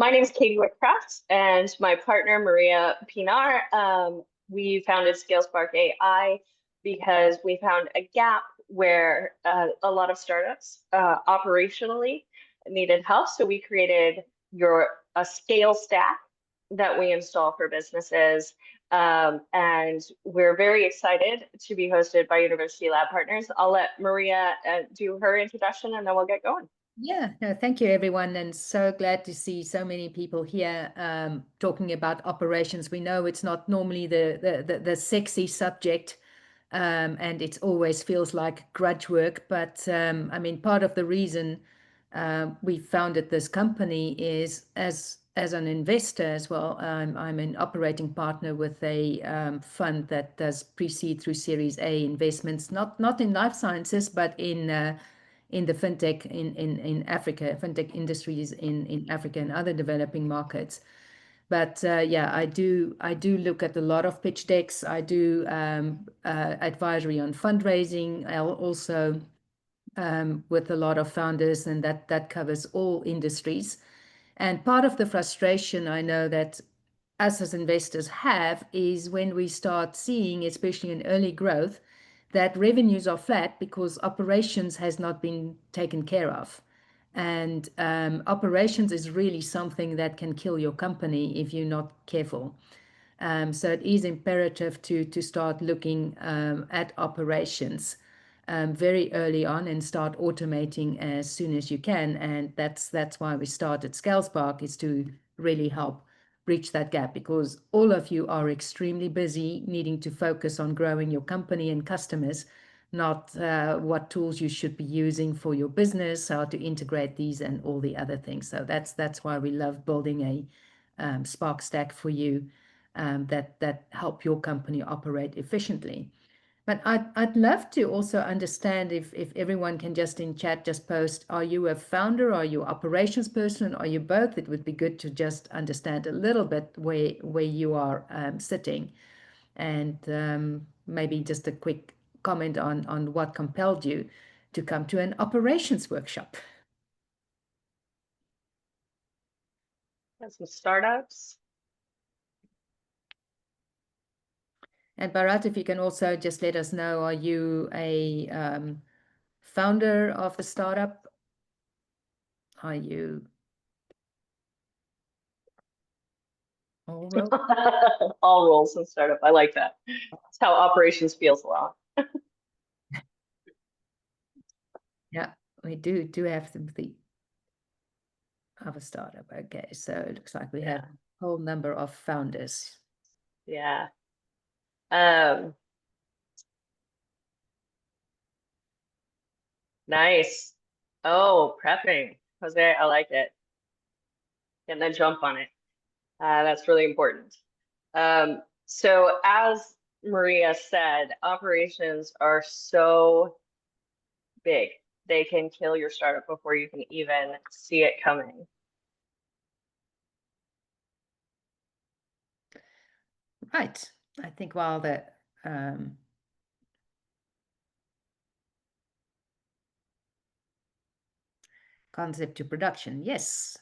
My name is Katie Whitcraft, and my partner, Maria Pinar, we founded ScaleSpark AI because we found a gap where a lot of startups operationally needed help. So we created a scale stack that we install for businesses. And we're very excited to be hosted by University Lab Partners. I'll let Maria do her introduction, and then we'll get going. Yeah, no, thank you, everyone. And so glad to see so many people here talking about operations. We know it's not normally the sexy subject, and it always feels like grudge work. But I mean, part of the reason we founded this company is as an investor as well. I'm an operating partner with a fund that does pre-seed through Series A investments, not in life sciences, but in the fintech in Africa, fintech industries in Africa and other developing markets. But yeah, I do look at a lot of pitch decks. I do advisory on fundraising. I'll also with a lot of founders, and that covers all industries. And part of the frustration I know that us as investors have is when we start seeing, especially in early growth, that revenues are flat because operations has not been taken care of. And operations is really something that can kill your company if you're not careful. So it is imperative to start looking at operations very early on and start automating as soon as you can. And that's why we started ScaleSpark, is to really help bridge that gap, because all of you are extremely busy needing to focus on growing your company and customers, not what tools you should be using for your business, how to integrate these and all the other things. So that's why we love building a Spark stack for you that help your company operate efficiently. But I'd love to also understand if everyone can just in chat just post, are you a founder? Are you operations person? Are you both? It would be good to just understand a little bit where you are sitting. And maybe just a quick comment on what compelled you to come to an operations workshop. Got some startups. And Bharat, if you can also just let us know, are you a founder of a startup? Are you all roles? All roles in startup. I like that. That's how operations feels a lot. Yeah, we do have sympathy of a startup. Okay, so it looks like we have a whole number of founders. Yeah. Nice. Oh, prepping. Jose, I like it. Getting a jump on it. That's really important. So as Maria said, operations are so big. They can kill your startup before you can even see it coming. Right. I think while the concept to production, yes.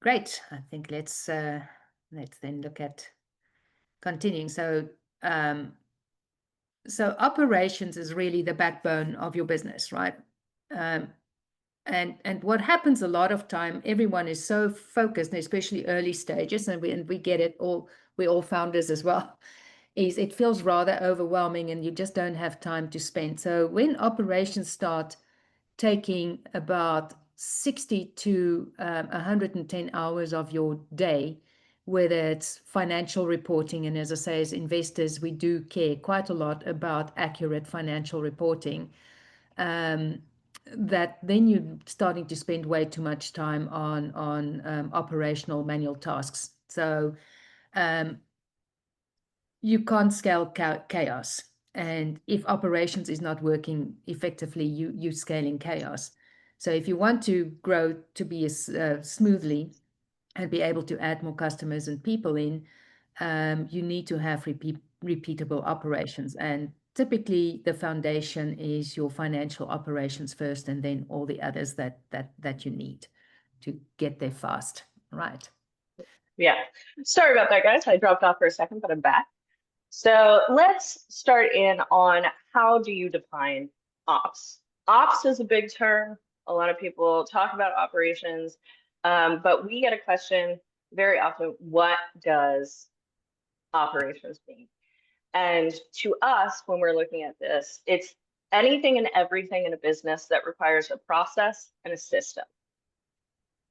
Great. I think let's then look at continuing. So so operations is really the backbone of your business, right? And what happens a lot of time, everyone is so focused, especially early stages, and we get it all, we're all founders as well, is it feels rather overwhelming and you just don't have time to spend. So when operations start taking about 60 to 110 hours of your day, whether it's financial reporting, and as I say, as investors, we do care quite a lot about accurate financial reporting, that then you're starting to spend way too much time on operational manual tasks. So you can't scale chaos. And if operations is not working effectively, you're scaling chaos. So if you want to grow to be smoothly and be able to add more customers and people in, you need to have repeatable operations. And typically the foundation is your financial operations first, and then all the others that you need to get there fast, right? Yeah. Sorry about that, guys. I dropped off for a second, but I'm back. So let's start in on how do you define ops? Ops is a big term. A lot of people talk about operations, but we get a question very often, what does operations mean? And to us, when we're looking at this, it's anything and everything in a business that requires a process and a system.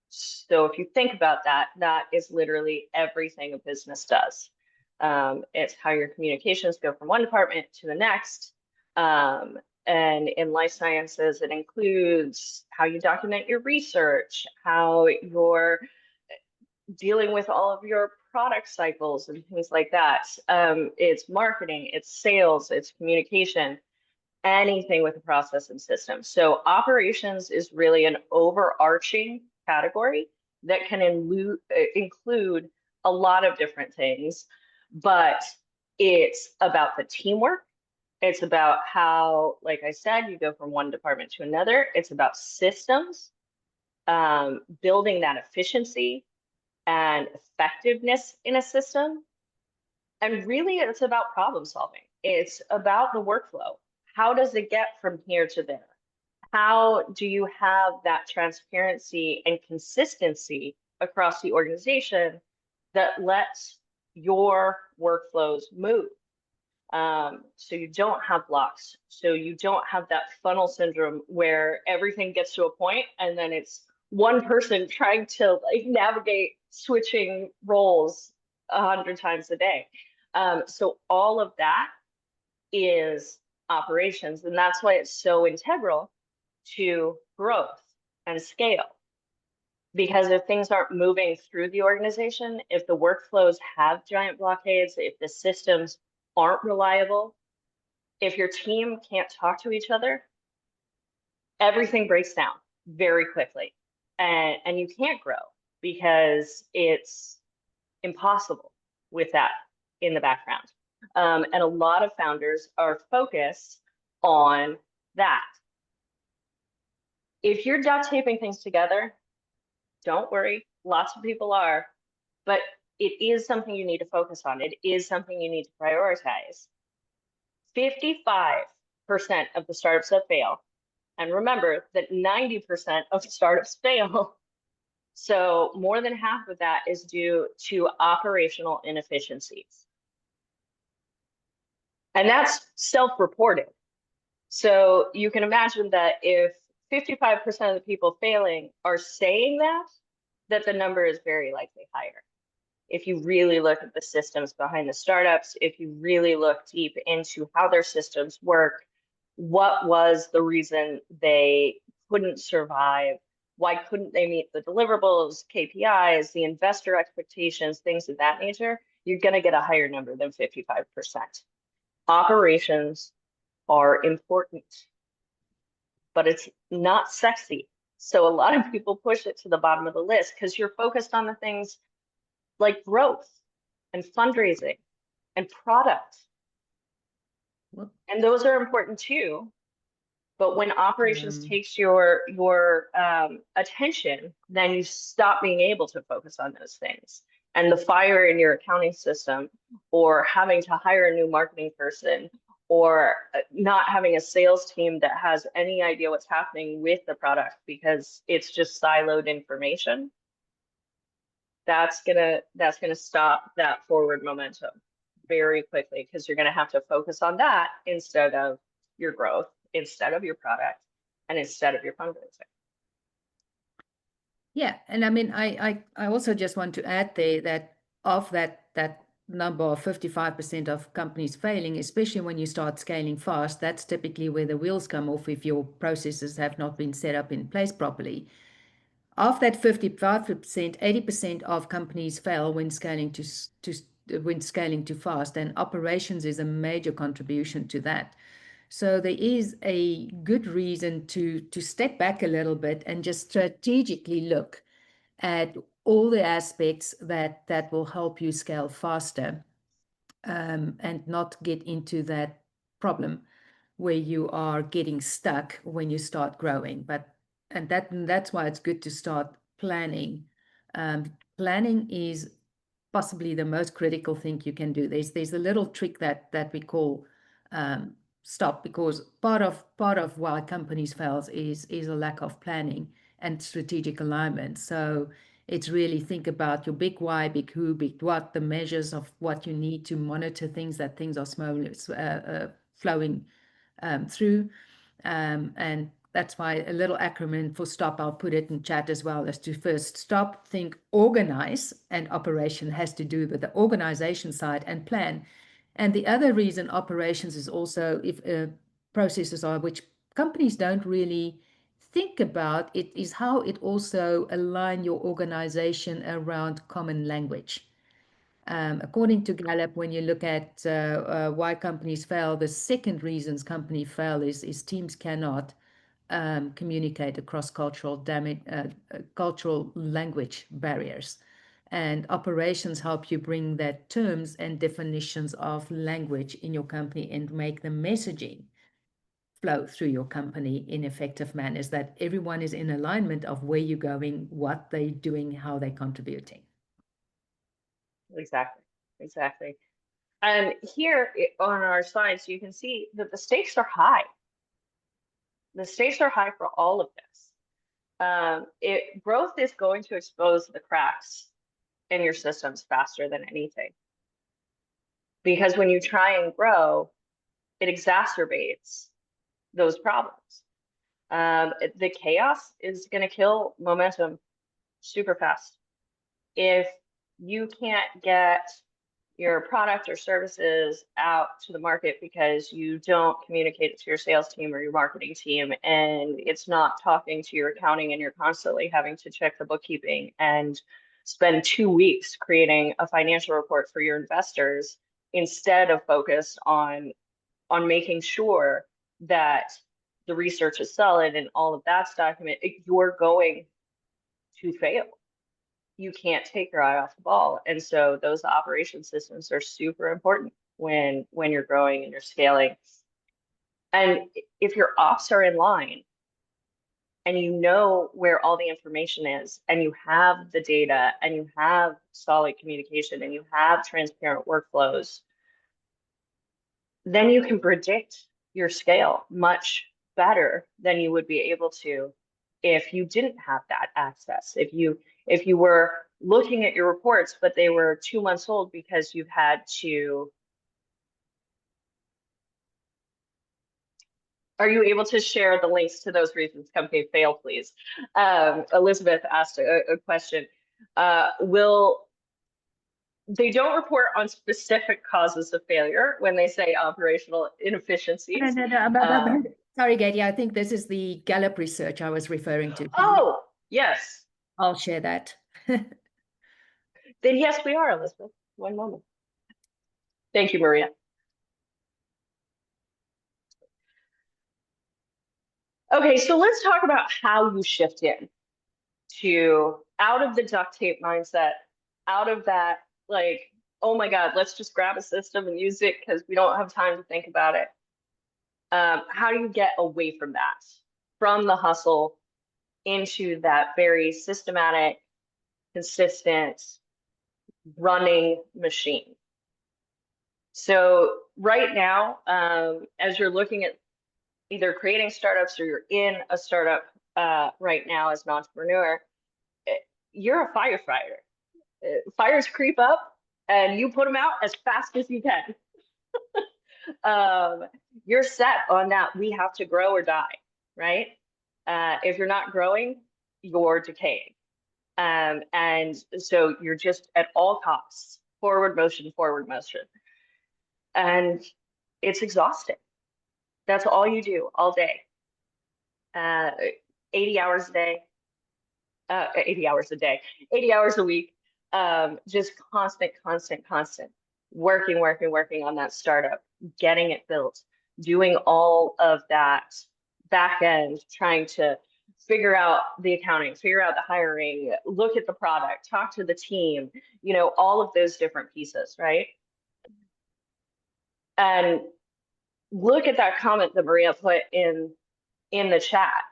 So if you think about that, that is literally everything a business does. It's how your communications go from one department to the next. And in life sciences, it includes how you document your research, how you're dealing with all of your product cycles and things like that. It's marketing, it's sales, it's communication, anything with a process and system. So operations is really an overarching category that can include a lot of different things, but it's about the teamwork. It's about how, like I said, you go from one department to another. It's about systems, building that efficiency and effectiveness in a system. And really, it's about problem solving. It's about the workflow. How does it get from here to there? How do you have that transparency and consistency across the organization that lets your workflows move? So you don't have blocks. So you don't have that funnel syndrome where everything gets to a point and then it's one person trying to like navigate switching roles 100 times a day. So all of that is operations, and that's why it's so integral to growth and scale. Because if things aren't moving through the organization, if the workflows have giant blockades, if the systems aren't reliable, if your team can't talk to each other, everything breaks down very quickly. And you can't grow because it's impossible with that in the background. And a lot of founders are focused on that. If you're duct taping things together, don't worry, lots of people are, but it is something you need to focus on. It is something you need to prioritize. 55% of the startups that fail, and remember that 90% of startups fail. So more than half of that is due to operational inefficiencies. And that's self-reported. So you can imagine that if 55% of the people failing are saying that the number is very likely higher. If you really look at the systems behind the startups, if you really look deep into how their systems work, what was the reason they couldn't survive? Why couldn't they meet the deliverables, KPIs, the investor expectations, things of that nature? You're going to get a higher number than 55%. Operations are important, but it's not sexy. So a lot of people push it to the bottom of the list because you're focused on the things like growth and fundraising and product. And those are important too. But when operations takes your attention, then you stop being able to focus on those things. And the fire in your accounting system, or having to hire a new marketing person, or not having a sales team that has any idea what's happening with the product because it's just siloed information, that's gonna stop that forward momentum very quickly because you're gonna have to focus on that instead of your growth, instead of your product, and instead of your fundraising. Yeah, and I mean, I also just want to add there that of that number of 55% of companies failing, especially when you start scaling fast, that's typically where the wheels come off if your processes have not been set up in place properly. Of that 55%, 80% of companies fail when scaling too fast, and operations is a major contribution to that. So there is a good reason to step back a little bit and just strategically look at all the aspects that will help you scale faster, and not get into that problem where you are getting stuck when you start growing. And that's why it's good to start planning. Planning is possibly the most critical thing you can do. There's a little trick that we call stop, because part of why companies fail is a lack of planning and strategic alignment. So it's really think about your big why, big who, big what, the measures of what you need to monitor things, that things are smoothly flowing through. And that's why a little acronym for STOP, I'll put it in chat as well, is to first stop, think, organize, and operation has to do with the organization side and plan. And the other reason operations is also if processes are, which companies don't really think about, it is how it also align your organization around common language. According to Gallup, when you look at why companies fail, the second reasons company fail is teams cannot communicate across cultural cultural language barriers. And operations help you bring that terms and definitions of language in your company and make the messaging flow through your company in effective manners, that everyone is in alignment of where you're going, what they're doing, how they're contributing. Exactly. And here on our slides, you can see that the stakes are high. The stakes are high for all of this. Growth is going to expose the cracks in your systems faster than anything. Because when you try and grow, it exacerbates those problems. The chaos is going to kill momentum super fast. If you can't get your product or services out to the market because you don't communicate it to your sales team or your marketing team, and it's not talking to your accounting, and you're constantly having to check the bookkeeping and spend 2 weeks creating a financial report for your investors instead of focus on making sure that the research is solid and all of that's documented, you're going to fail. You can't take your eye off the ball. And so those operation systems are super important when you're growing and you're scaling. And if your ops are in line and you know where all the information is, and you have the data, and you have solid communication, and you have transparent workflows, then you can predict your scale much better than you would be able to if you didn't have that access. If you were looking at your reports, but they were 2 months old because you've had to. Are you able to share the links to those reasons company fail, please? Elizabeth asked a question. They don't report on specific causes of failure when they say operational inefficiencies. No. Sorry, Katie, I think this is the Gallup research I was referring to. Oh, yes. I'll share that. Then yes, we are, Elizabeth. One moment. Thank you, Maria. Okay, so let's talk about how you shift in to out of the duct tape mindset, out of that, like, oh my God, let's just grab a system and use it because we don't have time to think about it. How do you get away from that, from the hustle into that very systematic, consistent, running machine? So right now, as you're looking at either creating startups or you're in a startup right now as an entrepreneur, you're a firefighter. Fires creep up and you put them out as fast as you can. You're set on that. We have to grow or die, right? If you're not growing, you're decaying. And so you're just at all costs, forward motion. And it's exhausting. That's all you do all day. 80 hours a day, 80 hours a day, 80 hours a week, just constant, working on that startup, getting it built, doing all of that back end, trying to figure out the accounting, figure out the hiring, look at the product, talk to the team, all of those different pieces, right? And look at that comment that Maria put in the chat.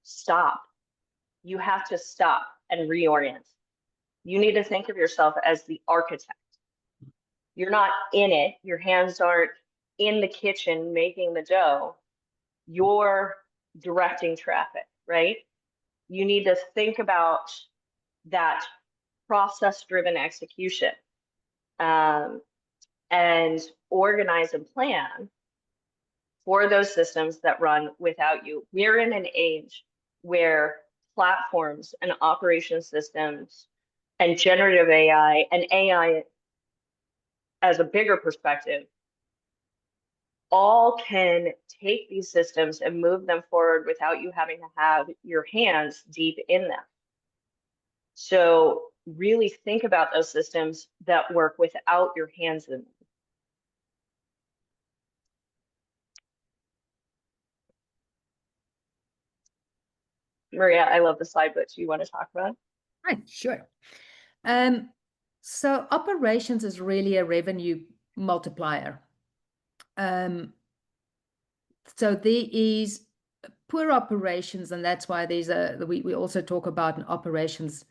Stop. You have to stop and reorient. You need to think of yourself as the architect. You're not in it. Your hands aren't in the kitchen making the dough. You're directing traffic, right? You need to think about that process-driven execution, and organize and plan for those systems that run without you. We're in an age where platforms and operation systems and generative AI and AI as a bigger perspective all can take these systems and move them forward without you having to have your hands deep in them. So really think about those systems that work without your hands in them. Maria, I love the slide, but do you want to talk about it? Right, sure. So operations is really a revenue multiplier. So there is poor operations, and that's why we also talk about an operations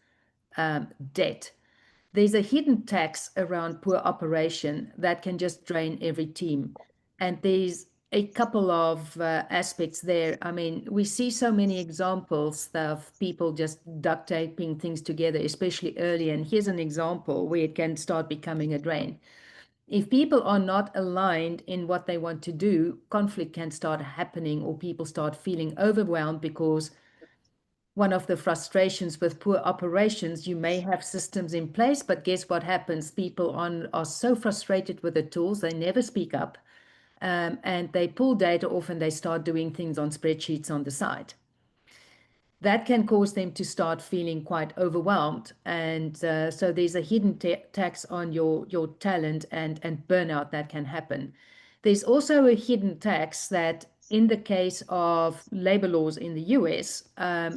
debt. There's a hidden tax around poor operation that can just drain every team. And there's a couple of aspects there. I mean, we see so many examples of people just duct taping things together, especially early. And here's an example where it can start becoming a drain. If people are not aligned in what they want to do, conflict can start happening, or people start feeling overwhelmed because one of the frustrations with poor operations, you may have systems in place, but guess what happens? People are so frustrated with the tools, they never speak up, and they pull data off and they start doing things on spreadsheets on the side. That can cause them to start feeling quite overwhelmed. And so there's a hidden tax on your talent and burnout that can happen. There's also a hidden tax that in the case of labor laws in the US,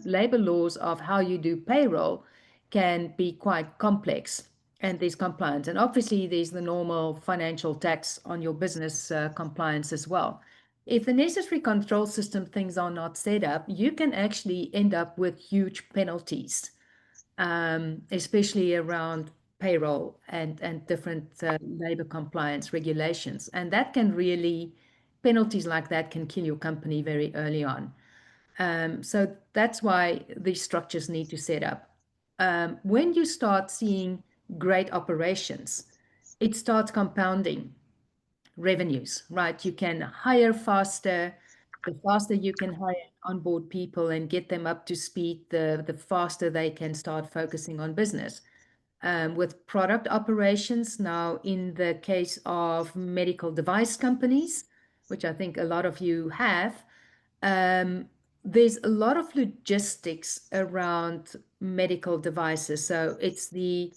labor laws of how you do payroll can be quite complex, and there's compliance. And obviously there's the normal financial tax on your business compliance as well. If the necessary control system things are not set up, you can actually end up with huge penalties, especially around payroll and different labor compliance regulations. And that can really, penalties like that can kill your company very early on. So that's why these structures need to set up. When you start seeing great operations, it starts compounding revenues, right? You can hire faster. The faster you can hire onboard people and get them up to speed, the faster they can start focusing on business. With product operations, now in the case of medical device companies, which I think a lot of you have, there's a lot of logistics around medical devices. So it's the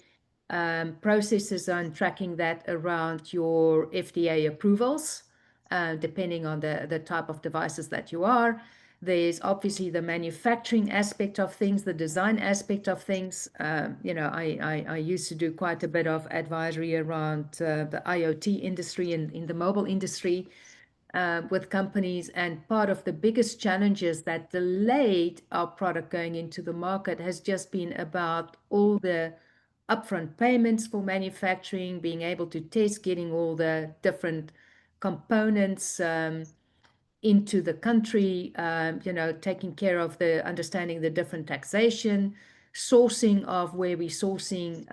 processes on tracking that around your FDA approvals, depending on the type of devices that you are. There's obviously the manufacturing aspect of things, the design aspect of things. I used to do quite a bit of advisory around the IoT industry and in the mobile industry with companies. And part of the biggest challenges that delayed our product going into the market has just been about all the upfront payments for manufacturing, being able to test, getting all the different components into the country, taking care of the understanding the different taxation, sourcing of where we're sourcing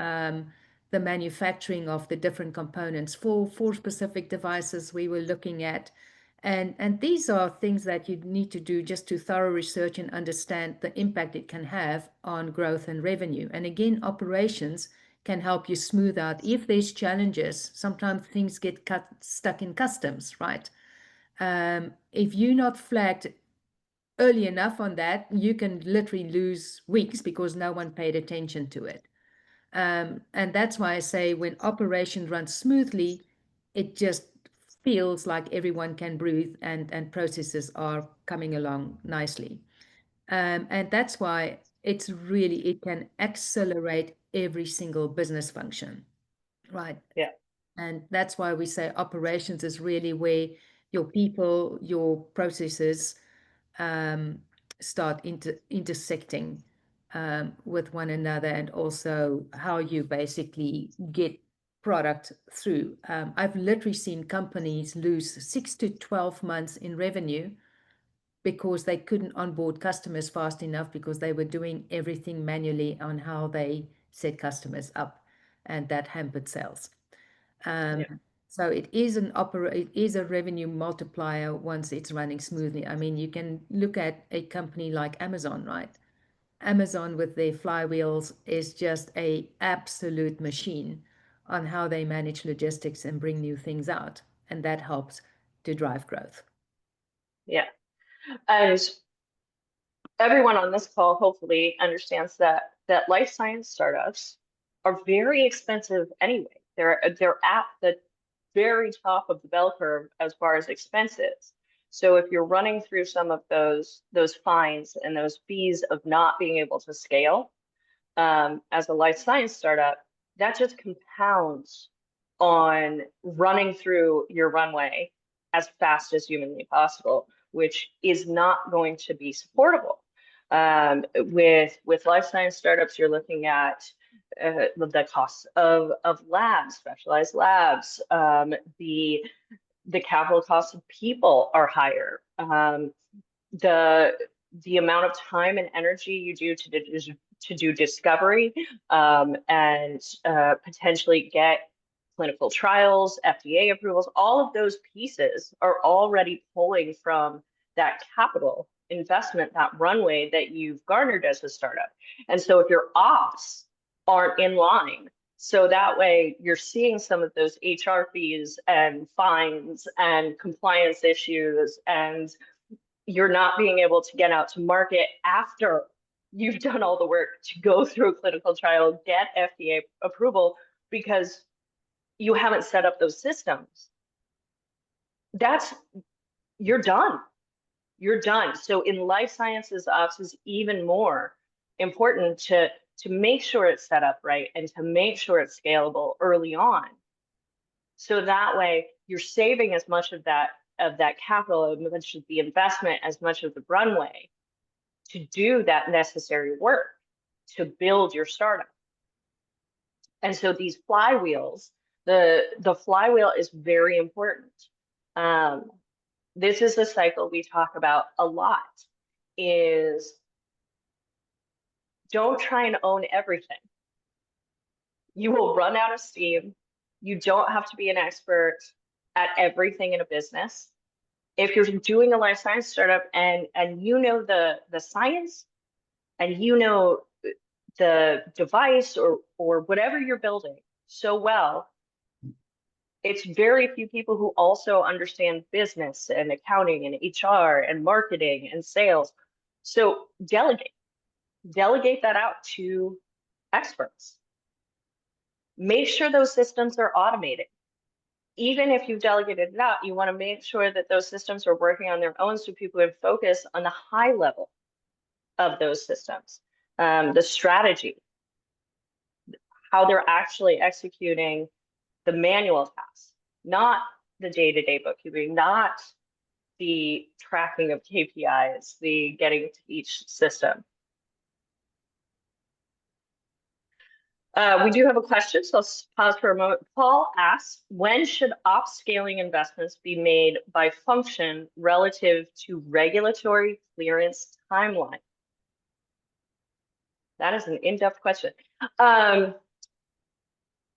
the manufacturing of the different components for specific devices we were looking at. And these are things that you need to do just to thorough research and understand the impact it can have on growth and revenue. And again, operations can help you smooth out. If there's challenges, sometimes things get stuck in customs, right? If you're not flagged early enough on that, you can literally lose weeks because no one paid attention to it. And that's why I say when operations run smoothly, it just feels like everyone can breathe and processes are coming along nicely. And that's why it can accelerate every single business function, right? Yeah. And that's why we say operations is really where your people, your processes start intersecting with one another, and also how you basically get product through. I've literally seen companies lose 6 to 12 months in revenue because they couldn't onboard customers fast enough because they were doing everything manually on how they set customers up, and that hampered sales. Yeah. So it is a revenue multiplier once it's running smoothly. I mean, you can look at a company like Amazon, right? Amazon with their flywheels is just a absolute machine on how they manage logistics and bring new things out, and that helps to drive growth. Yeah. And everyone on this call hopefully understands that life science startups are very expensive anyway. They're at the very top of the bell curve as far as expenses. So if you're running through some of those fines and those fees of not being able to scale, as a life science startup, that just compounds on running through your runway as fast as humanly possible, which is not going to be supportable. With life science startups, you're looking at the costs of labs, specialized labs. The capital costs of people are higher. The amount of time and energy you do to do discovery and potentially get clinical trials, FDA approvals, all of those pieces are already pulling from that capital investment, that runway that you've garnered as a startup. And so if your ops aren't in line, so that way you're seeing some of those HR fees and fines and compliance issues, and you're not being able to get out to market after you've done all the work to go through a clinical trial, get FDA approval, because you haven't set up those systems. You're done. You're done. So in life sciences, ops is even more important to make sure it's set up right and to make sure it's scalable early on. So that way you're saving as much of that capital, as much of the investment, as much of the runway to do that necessary work to build your startup. And so these flywheels, the flywheel is very important. This is a cycle we talk about a lot, is don't try and own everything. You will run out of steam. You don't have to be an expert at everything in a business. If you're doing a life science startup and you know the science and you know the device or whatever you're building so well, it's very few people who also understand business and accounting and HR and marketing and sales. So delegate that out to experts. Make sure those systems are automated. Even if you've delegated it out, you want to make sure that those systems are working on their own so people can focus on the high level of those systems, the strategy, how they're actually executing the manual tasks, not the day-to-day bookkeeping, not the tracking of KPIs, the getting to each system. We do have a question, so let's pause for a moment. Paul asks, when should ops scaling investments be made by function relative to regulatory clearance timeline? That is an in-depth question.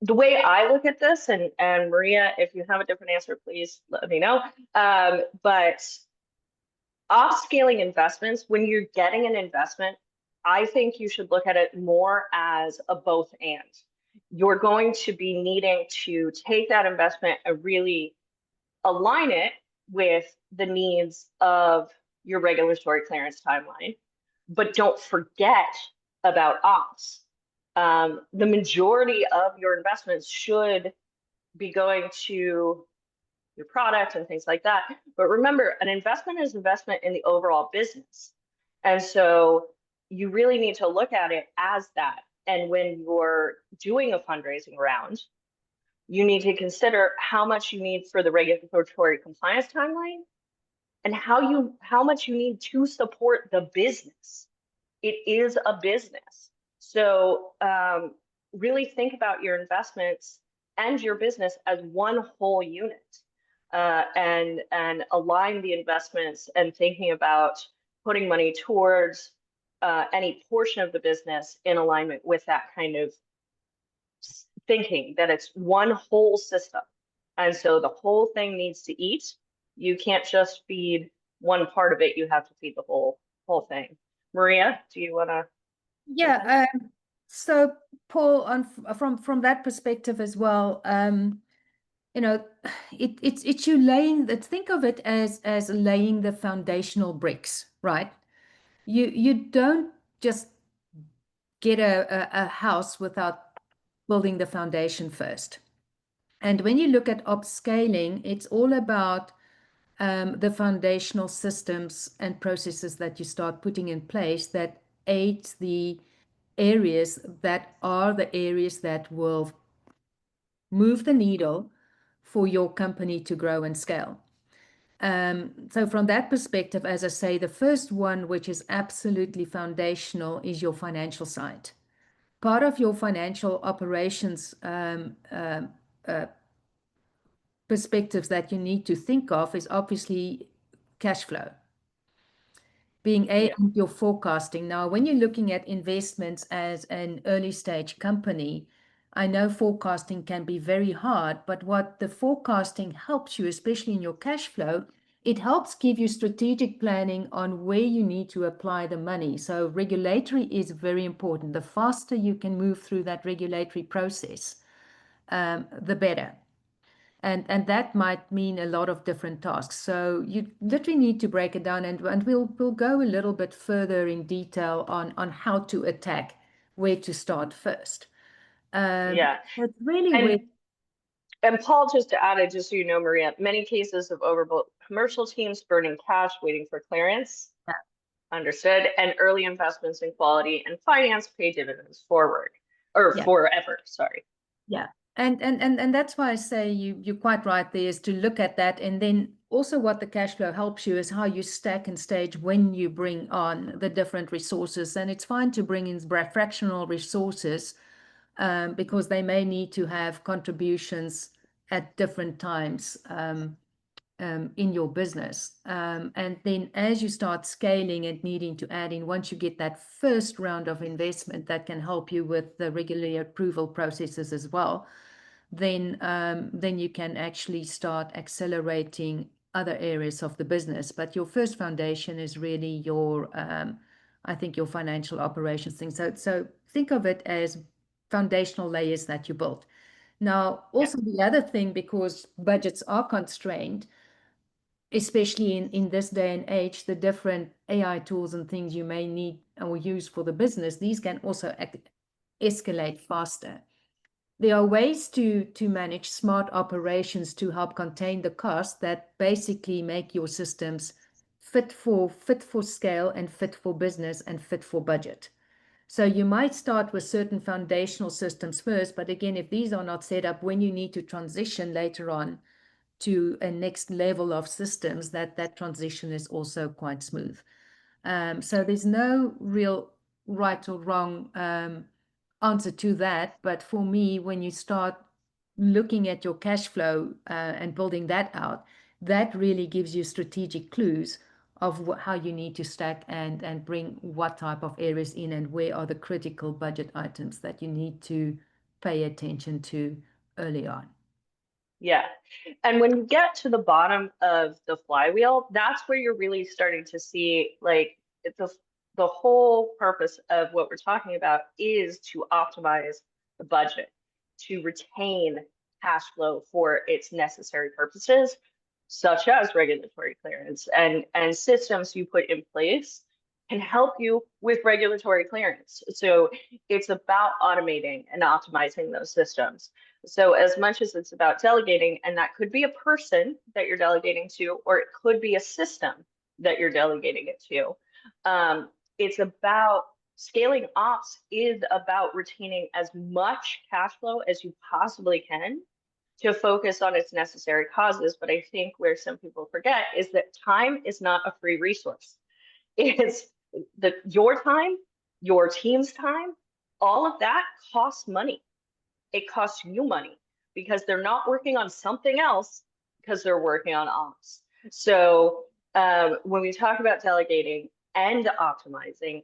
The way I look at this, and Maria, if you have a different answer, please let me know. But ops scaling investments, when you're getting an investment, I think you should look at it more as a both and. You're going to be needing to take that investment and really align it with the needs of your regulatory clearance timeline, but don't forget about ops. The majority of your investments should be going to your product and things like that. But remember, an investment is investment in the overall business. And so you really need to look at it as that. And when you're doing a fundraising round, You need to consider how much you need for the regulatory compliance timeline and how much you need to support the business. It is a business. So really think about your investments and your business as one whole unit, and align the investments and thinking about putting money towards any portion of the business in alignment with that kind of thinking, that it's one whole system. And so the whole thing needs to eat. You can't just feed one part of it, you have to feed the whole thing. Maria, do you want to? Yeah. So Paul, from that perspective as well, you know, it's you laying that. Think of it as laying the foundational bricks, right? You don't just get a house without building the foundation first. And when you look at upscaling, it's all about the foundational systems and processes that you start putting in place that aid the areas that are the areas that will move the needle for your company to grow and scale. So from that perspective, as I say, the first one, which is absolutely foundational, is your financial side. Part of your financial operations perspectives that you need to think of is obviously cash flow, being Yeah. your forecasting. Now, when you're looking at investments as an early stage company, I know forecasting can be very hard, but what the forecasting helps you, especially in your cash flow, it helps give you strategic planning on where you need to apply the money. So regulatory is very important. The faster you can move through that regulatory process, the better. And that might mean a lot of different tasks. So you literally need to break it down, and we'll go a little bit further in detail on how to attack, where to start first. Yeah. But really And with and Paul just added, just so you know, Maria, many cases of overbuilt commercial teams burning cash, waiting for clearance. Understood. And early investments in quality and finance pay dividends forward or yeah. forever. Sorry. Yeah. And that's why I say you're quite right there, is to look at that. And then also what the cash flow helps you is how you stack and stage when you bring on the different resources. And it's fine to bring in fractional resources because they may need to have contributions at different times in your business. And then as you start scaling and needing to add in, once you get that first round of investment that can help you with the regulatory approval processes as well, then you can actually start accelerating other areas of the business. But your first foundation is really your, I think, your financial operations thing. So think of it as foundational layers that you built. Now, Yeah. also the other thing, because budgets are constrained, especially in this day and age, the different AI tools and things you may need or use for the business, these can also escalate faster. There are ways to manage smart operations to help contain the cost that basically make your systems fit for scale and fit for business and fit for budget. So you might start with certain foundational systems first, but again, if these are not set up, when you need to transition later on to a next level of systems, that transition is also quite smooth. So there's no real right or wrong answer to that. But for me, when you start looking at your cash flow and building that out, that really gives you strategic clues of how you need to stack and bring what type of areas in, and where are the critical budget items that you need to pay attention to early on. Yeah. And when you get to the bottom of the flywheel, that's where you're really starting to see, like, the whole purpose of what we're talking about is to optimize the budget, to retain cash flow for its necessary purposes, such as regulatory clearance, and systems you put in place can help you with regulatory clearance. So it's about automating and optimizing those systems. So as much as it's about delegating, and that could be a person that you're delegating to, or it could be a system that you're delegating it to, it's about scaling ops is about retaining as much cash flow as you possibly can to focus on its necessary causes. But I think where some people forget is that time is not a free resource. It's your time, your team's time, all of that costs money. It costs you money because they're not working on something else because they're working on ops. So when we talk about delegating and optimizing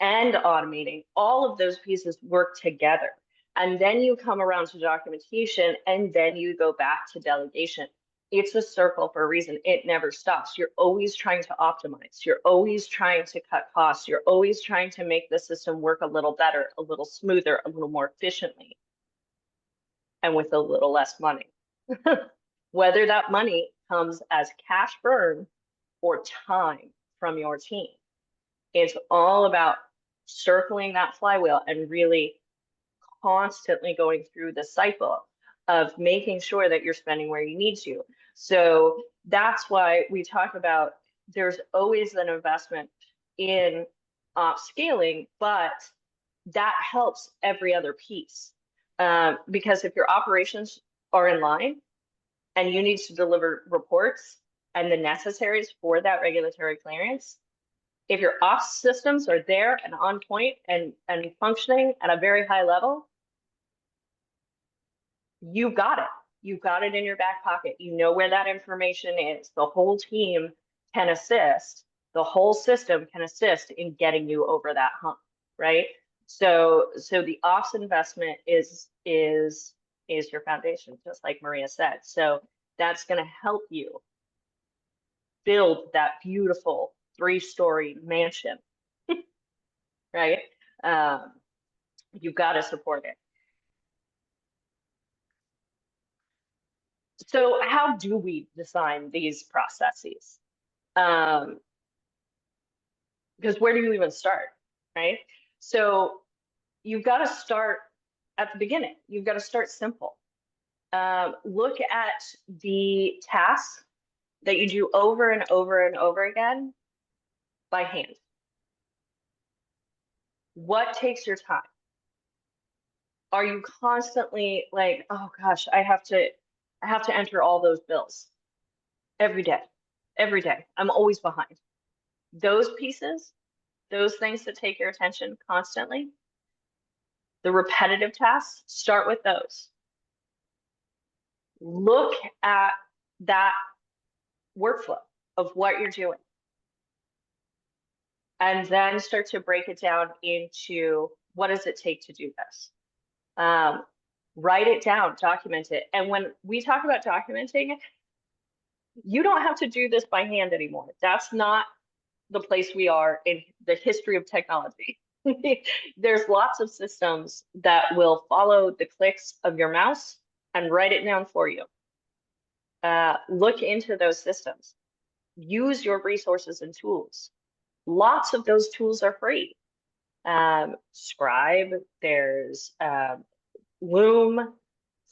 and automating, all of those pieces work together. And then you come around to documentation and then you go back to delegation. It's a circle for a reason. It never stops. You're always trying to optimize. You're always trying to cut costs. You're always trying to make the system work a little better, a little smoother, a little more efficiently, and with a little less money. Whether that money comes as cash burn or time from your team. It's all about circling that flywheel and really constantly going through the cycle of making sure that you're spending where you need to. So that's why we talk about there's always an investment in scaling, but that helps every other piece. Because if your operations are in line and you need to deliver reports and the necessaries for that regulatory clearance, if your ops systems are there and on point and functioning at a very high level, you've got it. You've got it in your back pocket. You know where that information is. The whole team can assist. The whole system can assist in getting you over that hump, right? So the ops investment is your foundation, just like Maria said. So that's going to help you build that beautiful 3-story mansion, right? You've got to support it. So how do we design these processes? Because where do you even start, right? So you've got to start at the beginning. You've got to start simple. Look at the tasks that you do over and over and over again by hand. What takes your time? Are you constantly like, oh gosh, I have to enter all those bills every day, every day. I'm always behind. Those pieces, those things that take your attention constantly, the repetitive tasks, start with those. Look at that workflow of what you're doing. And then start to break it down into what does it take to do this? Write it down, document it. And when we talk about documenting, you don't have to do this by hand anymore. That's not the place we are in the history of technology. There's lots of systems that will follow the clicks of your mouse and write it down for you. Look into those systems. Use your resources and tools. Lots of those tools are free. Scribe, there's Loom,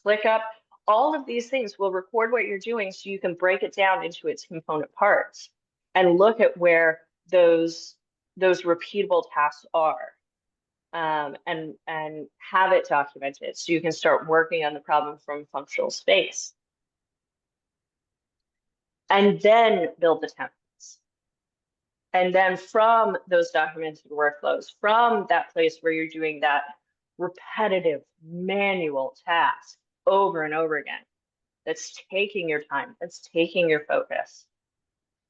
ClickUp, all of these things will record what you're doing so you can break it down into its component parts and look at where those repeatable tasks are, and have it documented so you can start working on the problem from functional space. And then build the templates. And then from those documented workflows, from that place where you're doing that repetitive manual task over and over again, that's taking your time, that's taking your focus,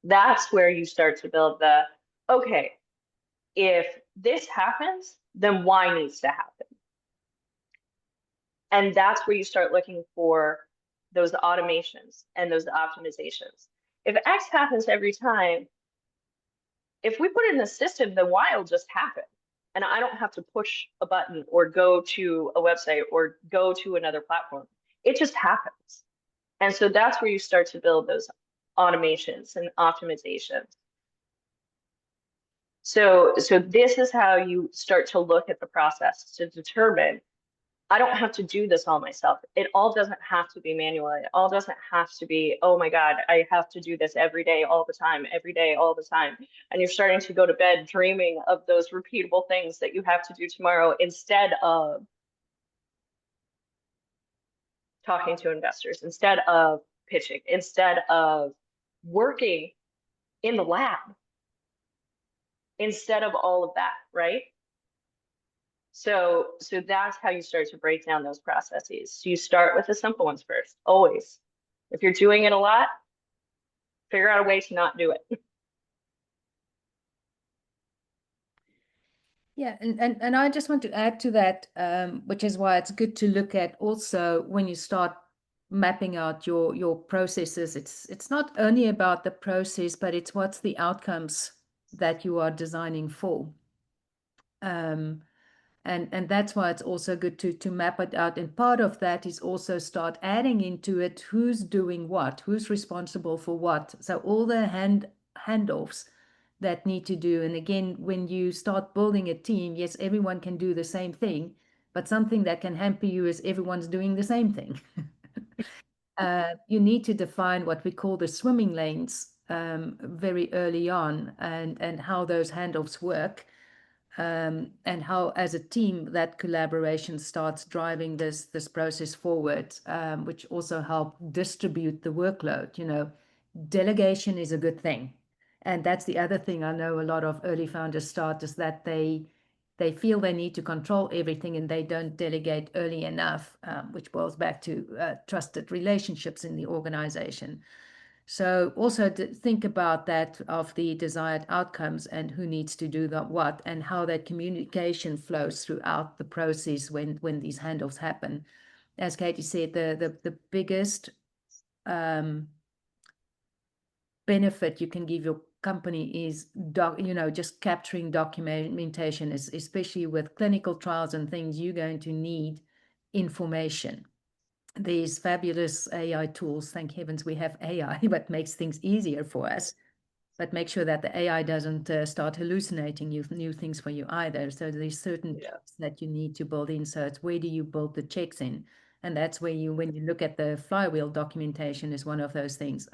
that's where you start to build the, okay, if this happens, then Y needs to happen. And that's where you start looking for those automations and those optimizations. If X happens every time, if we put it in the system, then Y will just happen. And I don't have to push a button or go to a website or go to another platform. It just happens. And so that's where you start to build those automations and optimizations. So this is how you start to look at the process to determine, I don't have to do this all myself. It all doesn't have to be manual. It all doesn't have to be, oh my God, I have to do this every day, all the time, every day, all the time. And you're starting to go to bed dreaming of those repeatable things that you have to do tomorrow instead of talking to investors, instead of pitching, instead of working in the lab, instead of all of that, right? So that's how you start to break down those processes. So you start with the simple ones first, always. If you're doing it a lot, figure out a way to not do it. Yeah, and I just want to add to that, which is why it's good to look at also when you start mapping out your processes. It's not only about the process, but it's what's the outcomes that you are designing for. And that's why it's also good to map it out. And part of that is also start adding into it who's doing what, who's responsible for what. So all the handoffs that need to do. And again, when you start building a team, yes, everyone can do the same thing, but something that can hamper you is everyone's doing the same thing. You need to define what we call the swimming lanes very early on, and how those handoffs work. And how, as a team, that collaboration starts driving this process forward, which also help distribute the workload. Delegation is a good thing, and that's the other thing I know a lot of early founders start, is that they feel they need to control everything and they don't delegate early enough, which boils back to trusted relationships in the organization. So also to think about that, of the desired outcomes and who needs to do that what, and how that communication flows throughout the process when these handoffs happen. As Katie said, the biggest benefit you can give your company is just capturing documentation, especially with clinical trials and things. You're going to need information. These fabulous AI tools, thank heavens we have AI, but makes things easier for us. But make sure that the AI doesn't start hallucinating new things for you either. So there's certain checks that you need to build in. So it's where do you build the checks in? And that's where when you look at the flywheel, documentation is one of those things.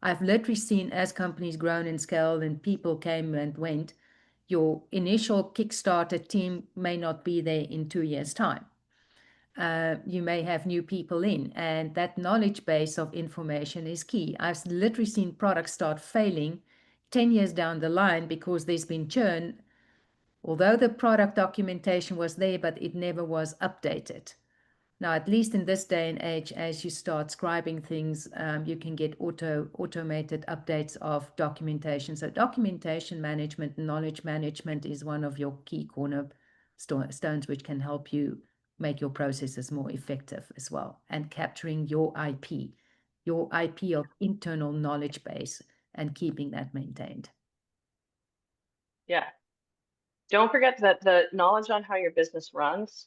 I've literally seen, as companies grown and scaled and people came and went, your initial Kickstarter team may not be there in 2 years' time. You may have new people in, and that knowledge base of information is key. I've literally seen products start failing 10 years down the line because there's been churn, although the product documentation was there, but it never was updated. Now, at least in this day and age, as you start scribing things, you can get automated updates of documentation. So documentation management, knowledge management is one of your key cornerstones, which can help you make your processes more effective as well. And capturing your IP of internal knowledge base, and keeping that maintained. Yeah. Don't forget that the knowledge on how your business runs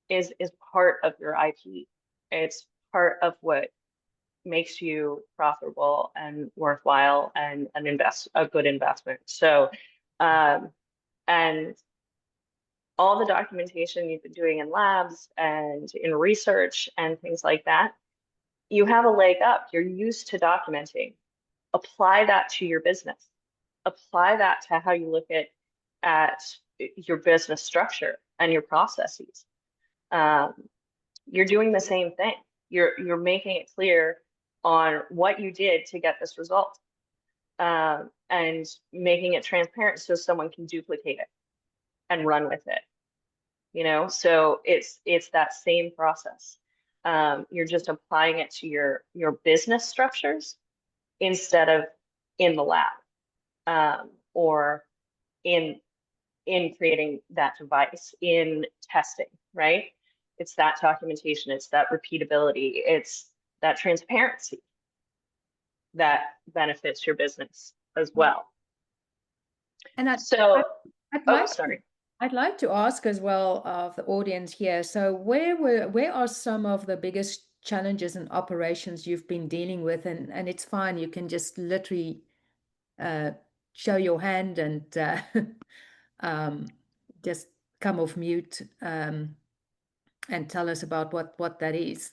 is part of your IP. It's part of what makes you profitable and worthwhile and a good investment. So, and all the documentation you've been doing in labs and in research and things like that, you have a leg up. You're used to documenting. Apply that to your business. Apply that to how you look at your business structure and your processes. You're doing the same thing. You're making it clear on what you did to get this result, and making it transparent so someone can duplicate it and run with it. So it's that same process. You're just applying it to your business structures instead of in the lab, or in creating that device, in testing, right? It's that documentation, it's that repeatability, it's that transparency that benefits your business as well. And I'd like to ask as well of the audience here. So where are some of the biggest challenges and operations you've been dealing with? And it's fine, you can just literally show your hand and just come off mute, and tell us about what that is.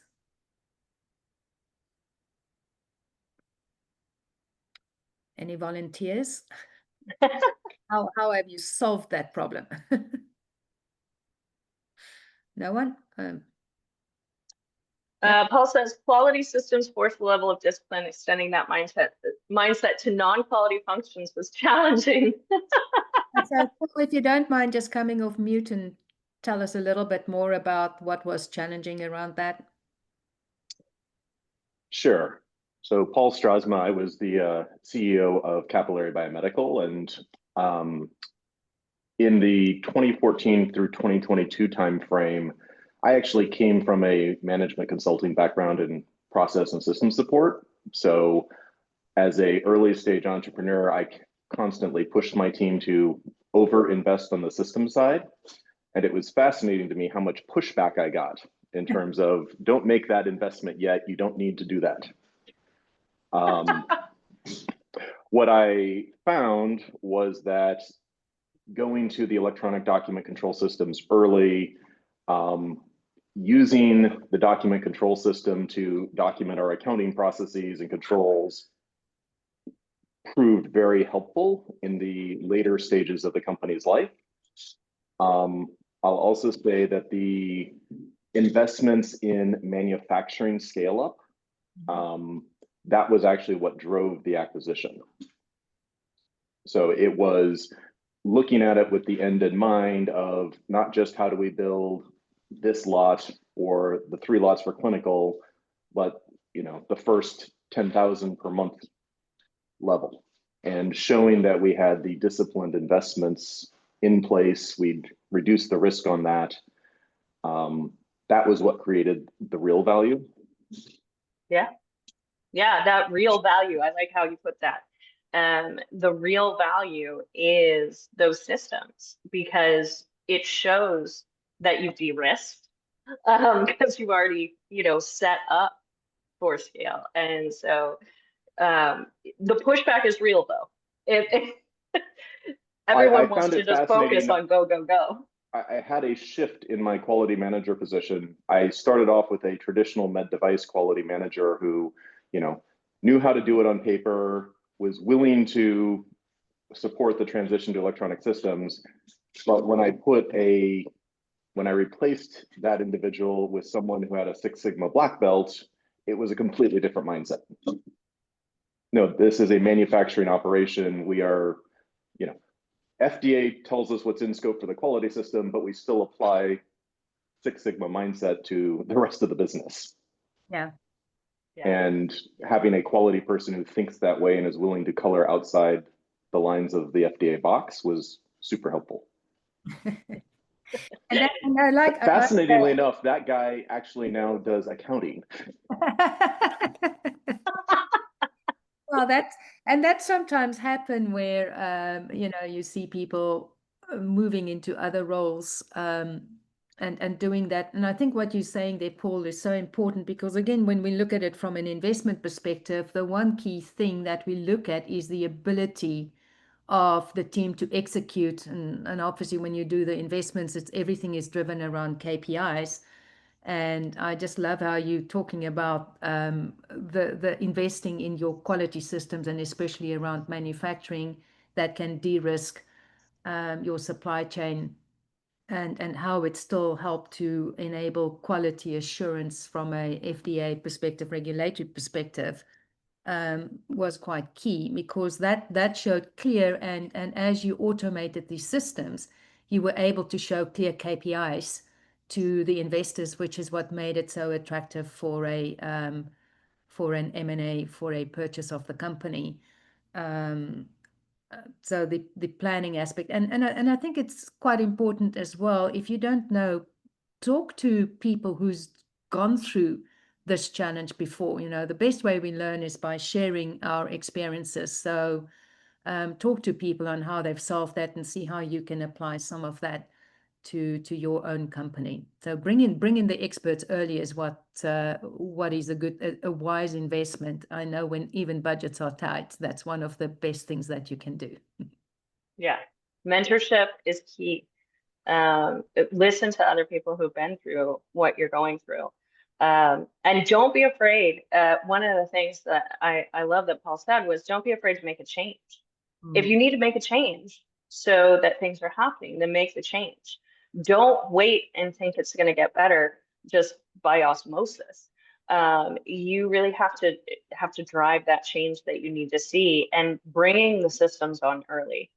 Any volunteers? How have you solved that problem? No one? Paul says quality systems force the level of discipline. Extending that mindset to non-quality functions was challenging. So, Paul, if you don't mind just coming off mute and tell us a little bit more about what was challenging around that. Sure. So Paul Strasma, I was the CEO of Capillary Biomedical, and in the 2014 through 2022 timeframe, I actually came from a management consulting background in process and system support. So as a early stage entrepreneur, I constantly pushed my team to over-invest on the system side. And it was fascinating to me how much pushback I got in terms of, don't make that investment yet, you don't need to do that. What I found was that going to the electronic document control systems early, using the document control system to document our accounting processes and controls proved very helpful in the later stages of the company's life. I'll also say that the investments in manufacturing scale up, that was actually what drove the acquisition. So it was looking at it with the end in mind of not just how do we build this lot or the 3 lots for clinical, but the first 10,000 per month level, and showing that we had the disciplined investments in place, we'd reduce the risk on that. That was what created the real value. Yeah, that real value. I like how you put that. The real value is those systems, because it shows that you've de-risked, because you've already, set up for scale. And so the pushback is real, though. Everyone wants to just focus on go, go, go. I had a shift in my quality manager position. I started off with a traditional med device quality manager who, knew how to do it on paper, was willing to support the transition to electronic systems. But when I replaced that individual with someone who had a Six Sigma black belt, it was a completely different mindset. No, this is a manufacturing operation. We are, FDA tells us what's in scope for the quality system, but we still apply Six Sigma mindset to the rest of the business. Yeah. And having a quality person who thinks that way and is willing to color outside the lines of the FDA box was super helpful. And I like, fascinatingly enough, that guy actually now does accounting. Well, that sometimes happen where you see people moving into other roles and doing that. And I think what you're saying there, Paul, is so important, because again, when we look at it from an investment perspective, the one key thing that we look at is the ability of the team to execute. And obviously when you do the investments, everything is driven around KPIs. And I just love how you're talking about the investing in your quality systems, and especially around manufacturing, that can de-risk your supply chain, and how it still helped to enable quality assurance from a FDA perspective, regulatory perspective, was quite key, because that showed clear, and as you automated these systems, you were able to show clear KPIs to the investors, which is what made it so attractive for an M&A, for a purchase of the company. So the planning aspect, and I think it's quite important as well. If you don't know, talk to people who's gone through this challenge before. The best way we learn is by sharing our experiences. So talk to people on how they've solved that, and see how you can apply some of that to your own company. So bring in the experts early is what is a wise investment. I know when even budgets are tight, that's one of the best things that you can do. Yeah, mentorship is key. Listen to other people who've been through what you're going through, and don't be afraid. One of the things that I love that Paul said was, don't be afraid to make a change. If you need to make a change so that things are happening, then make the change. Don't wait and think it's going to get better just by osmosis. You really have to drive that change that you need to see, and bringing the systems on early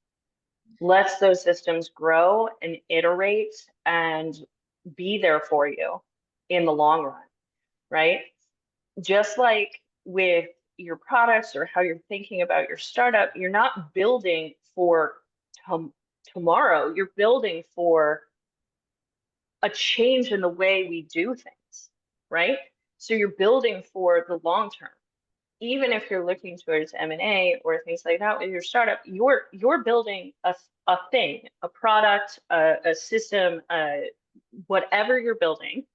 lets those systems grow and iterate and be there for you in the long run, right? Just like with your products or how you're thinking about your startup, you're not building for tomorrow, you're building for a change in the way we do things, right? So you're building for the long term. Even if you're looking towards M&A or things like that with your startup, you're building a thing, a product, a system, whatever you're building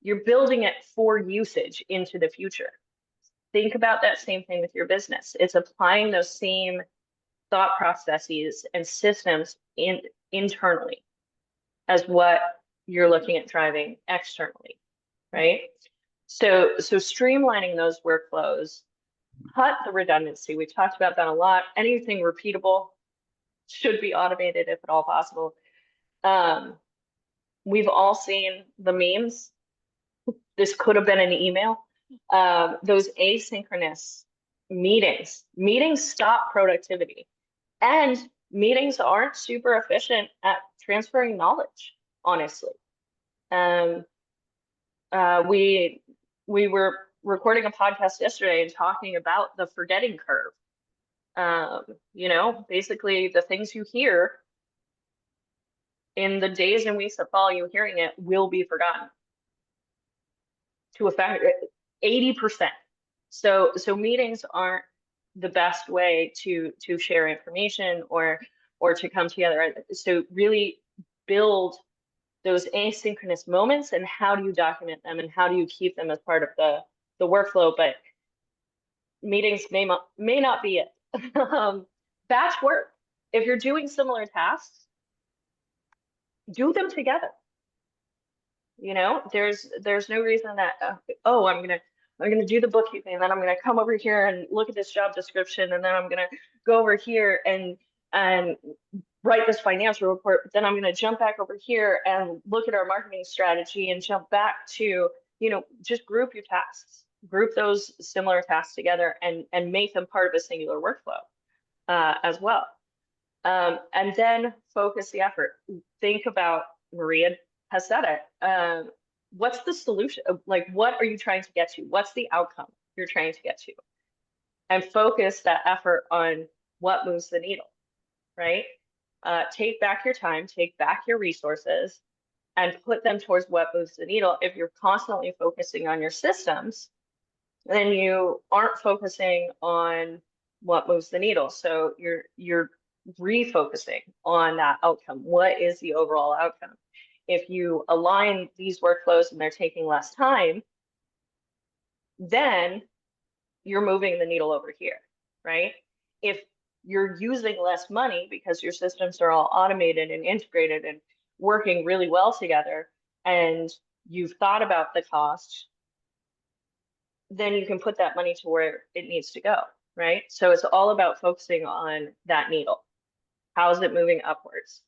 it for usage into the future. Think about that same thing with your business. It's applying those same thought processes and systems internally as what you're looking at driving externally, right? So streamlining those workflows, cut the redundancy. We talked about that a lot. Anything repeatable should be automated if at all possible. We've all seen the memes. This could have been an email. Those asynchronous meetings stop productivity, and meetings aren't super efficient at transferring knowledge, honestly. We were recording a podcast yesterday and talking about the forgetting curve. Basically the things you hear in the days and weeks that follow you hearing it will be forgotten to a fact 80%. So meetings aren't the best way to share information or to come together. So really build those asynchronous moments, and how do you document them, and how do you keep them as part of the workflow? But meetings may not be it. Batch work. If you're doing similar tasks, do them together. There's no reason that I'm gonna do the bookkeeping, and then I'm gonna come over here and look at this job description, and then I'm gonna go over here and write this financial report, but then I'm gonna jump back over here and look at our marketing strategy and jump back to, just group your tasks, group those similar tasks together and make them part of a singular workflow as well. And then focus the effort. Think about, Maria has said it. What's the solution? Like, what are you trying to get to? What's the outcome you're trying to get to? And focus that effort on what moves the needle, right? Take back your time, take back your resources, and put them towards what moves the needle. If you're constantly focusing on your systems, then you aren't focusing on what moves the needle. So you're refocusing on that outcome. What is the overall outcome? If you align these workflows and they're taking less time, then you're moving the needle over here, right? If you're using less money because your systems are all automated and integrated and working really well together, and you've thought about the cost, then you can put that money to where it needs to go, right? So it's all about focusing on that needle. How is it moving upwards?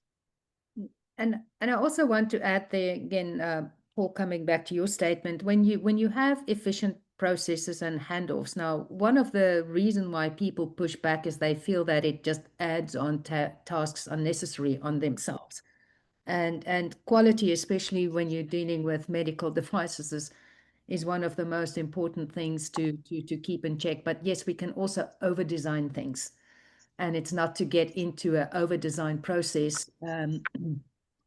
And I also want to add there again, Paul, coming back to your statement, when you have efficient processes and handoffs. Now, one of the reasons why people push back is they feel that it just adds on tasks unnecessary on themselves. And quality, especially when you're dealing with medical devices, is one of the most important things to keep in check. But yes, we can also over-design things. And it's not to get into an over-design process,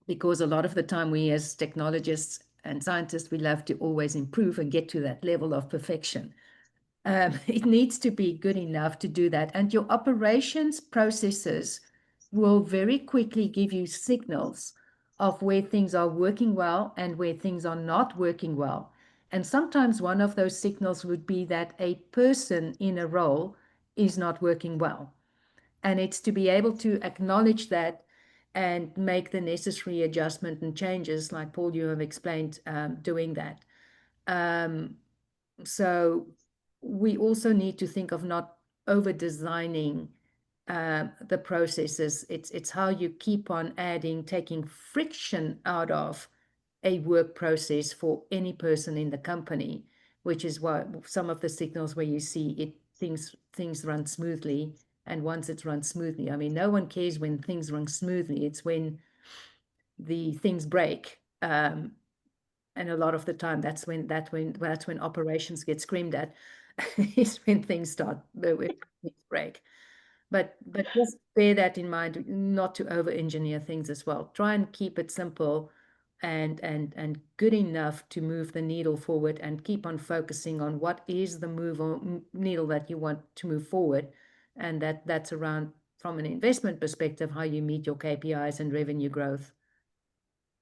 because a lot of the time we as technologists and scientists, we love to always improve and get to that level of perfection. It needs to be good enough to do that. And your operations processes will very quickly give you signals of where things are working well and where things are not working well. And sometimes one of those signals would be that a person in a role is not working well. And it's to be able to acknowledge that and make the necessary adjustment and changes, like Paul, you have explained, doing that. So we also need to think of not over-designing the processes. It's how you keep on adding, taking friction out of a work process for any person in the company, which is why some of the signals where you see things run smoothly. And once it's run smoothly, I mean, no one cares when things run smoothly. It's when the things break. And a lot of the time, that's when operations get screamed at, is when things break. But just bear that in mind, not to over-engineer things as well. Try and keep it simple and good enough to move the needle forward, and keep on focusing on what is the needle that you want to move forward. And that's around, from an investment perspective, how you meet your KPIs and revenue growth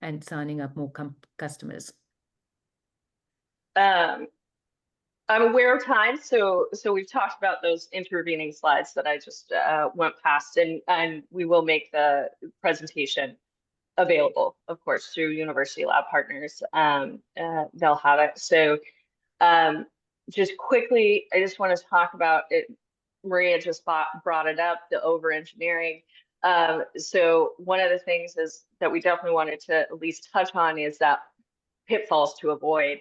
and signing up more customers. I'm aware of time, so we've talked about those intervening slides that I just went past, and we will make the presentation available, of course, through University Lab Partners. They'll have it. So just quickly, I just want to talk about it. Maria just brought it up, the over-engineering. So one of the things is that we definitely wanted to at least touch on is that pitfalls to avoid.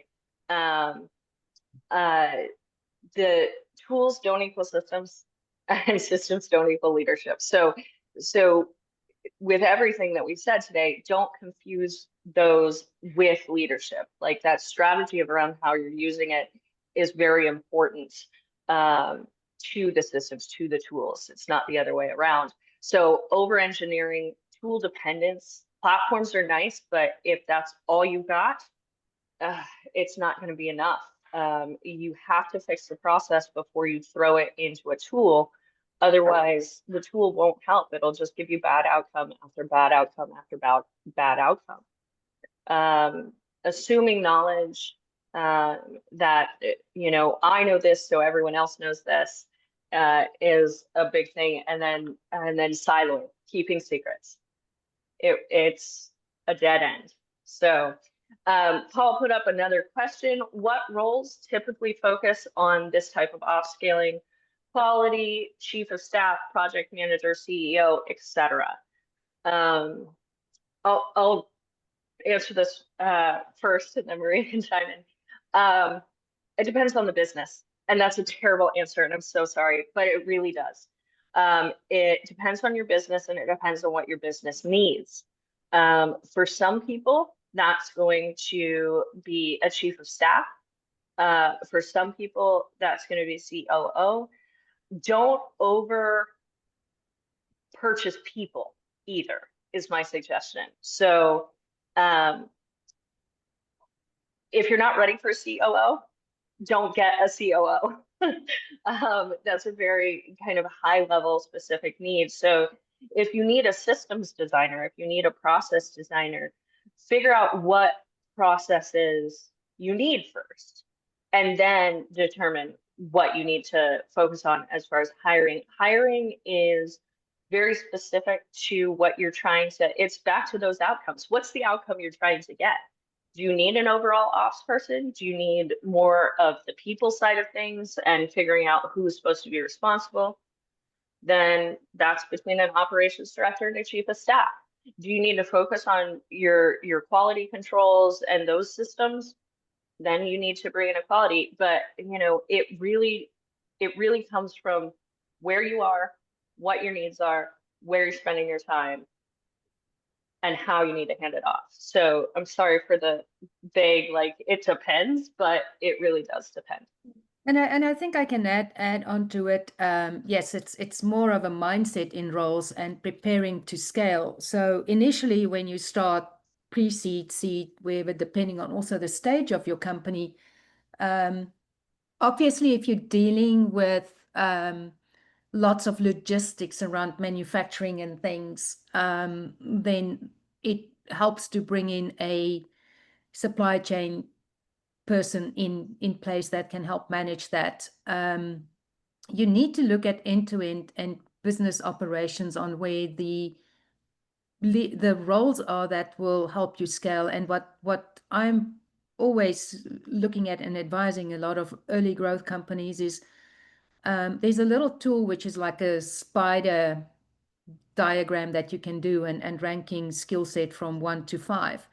The tools don't equal systems, and systems don't equal leadership. So with everything that we said today, don't confuse those with leadership. Like, that strategy around how you're using it is very important to the systems, to the tools. It's not the other way around. So over-engineering, tool dependence, platforms are nice, but if that's all you got, it's not going to be enough. You have to fix the process before you throw it into a tool. Otherwise, the tool won't help. It'll just give you bad outcome after bad outcome after bad outcome. Assuming knowledge that, I know this, so everyone else knows this, is a big thing. And then siloing, keeping secrets. It's a dead end. So Paul put up another question. What roles typically focus on this type of off scaling? Quality, chief of staff, project manager, CEO, etc. I'll answer this first, and then Maria can chime in. It depends on the business, and that's a terrible answer, and I'm so sorry, but it really does. It depends on your business, and it depends on what your business needs. For some people, that's going to be a chief of staff. For some people, that's going to be COO. Don't over purchase people either, is my suggestion. So if you're not ready for a COO, don't get a COO. That's a very kind of high level specific need. So if you need a systems designer, if you need a process designer, figure out what processes you need first, and then determine what you need to focus on as far as hiring. Hiring is very specific to what you're trying to, it's back to those outcomes. What's the outcome you're trying to get? Do you need an overall ops person? Do you need more of the people side of things and figuring out who's supposed to be responsible? Then that's between an operations director and a chief of staff. Do you need to focus on your quality controls and those systems? Then you need to bring in a quality. But it really comes from where you are, what your needs are, where you're spending your time, and how you need to hand it off. So I'm sorry for the vague, like, it depends, but it really does depend. And I think I can add on to it. Yes, it's more of a mindset in roles and preparing to scale. So initially, when you start pre-seed, seed, wherever, depending on also the stage of your company, obviously, if you're dealing with lots of logistics around manufacturing and things, then it helps to bring in a supply chain person in place that can help manage that. You need to look at end-to-end and business operations on where the roles are that will help you scale. And what I'm always looking at and advising a lot of early growth companies is there's a little tool which is like a spider diagram that you can do and ranking skill set from 1 to 5.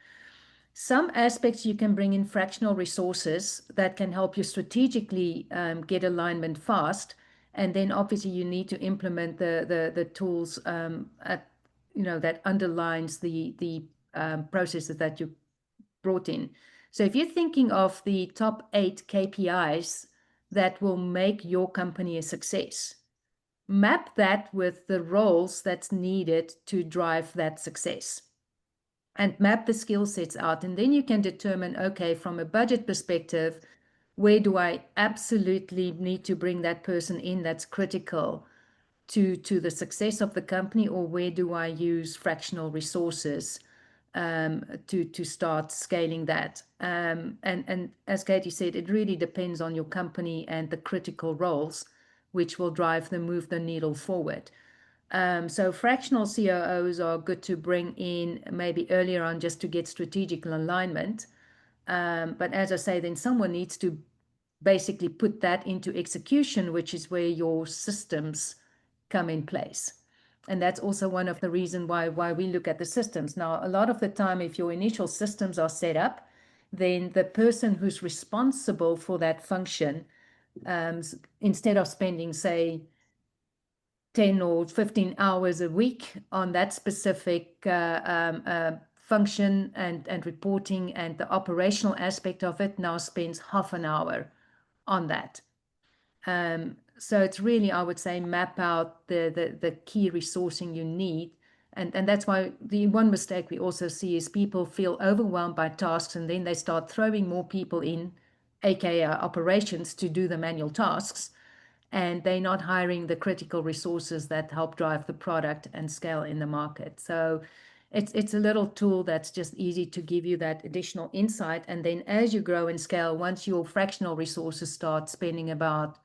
Some aspects you can bring in fractional resources that can help you strategically get alignment fast. And then obviously you need to implement the tools that underlines the processes that you brought in. So if you're thinking of the top 8 KPIs that will make your company a success, map that with the roles that's needed to drive that success, and map the skill sets out. And then you can determine, okay, from a budget perspective, where do I absolutely need to bring that person in that's critical to the success of the company, or where do I use fractional resources to start scaling that. And as Katie said, it really depends on your company and the critical roles which will move the needle forward. So fractional COOs are good to bring in maybe earlier on just to get strategic alignment. But as I say, then someone needs to basically put that into execution, which is where your systems come in place. And that's also one of the reasons why we look at the systems. Now, a lot of the time, if your initial systems are set up, then the person who's responsible for that function, instead of spending, say, 10 or 15 hours a week on that specific function and reporting and the operational aspect of it, now spends half an hour on that. So it's really, I would say, map out the key resourcing you need. And that's why the one mistake we also see is people feel overwhelmed by tasks, and then they start throwing more people in, aka operations, to do the manual tasks. And they're not hiring the critical resources that help drive the product and scale in the market. So it's a little tool that's just easy to give you that additional insight. And then as you grow and scale, once your fractional resources start spending about,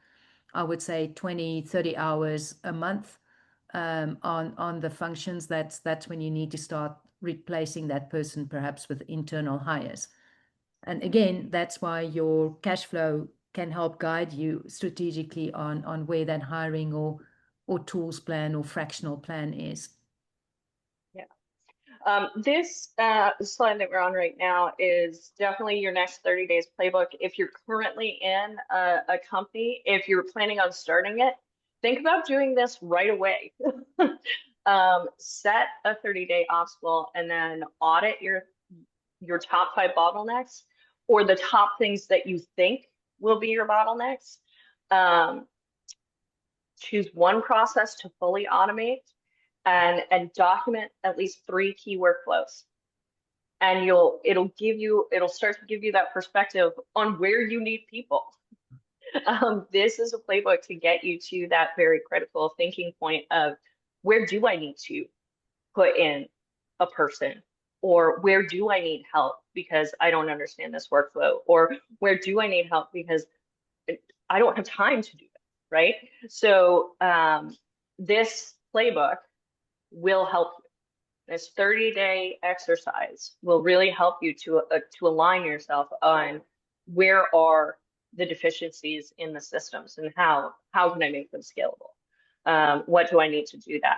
I would say, 20, 30 hours a month on the functions, that's when you need to start replacing that person perhaps with internal hires. And again, that's why your cash flow can help guide you strategically on where that hiring or tools plan or fractional plan is. Yeah. This slide that we're on right now is definitely your next 30 days playbook. If you're currently in a company, if you're planning on starting it, think about doing this right away. Set a 30-day ops goal and then audit your top 5 bottlenecks, or the top things that you think will be your bottlenecks. Choose one process to fully automate and document at least 3 key workflows. And it'll start to give you that perspective on where you need people. This is a playbook to get you to that very critical thinking point of, where do I need to put in a person? Or where do I need help because I don't understand this workflow? Or where do I need help because I don't have time to do that, right? So this playbook will help you. This 30-day exercise will really help you to align yourself on where are the deficiencies in the systems and how can I make them scalable? What do I need to do that?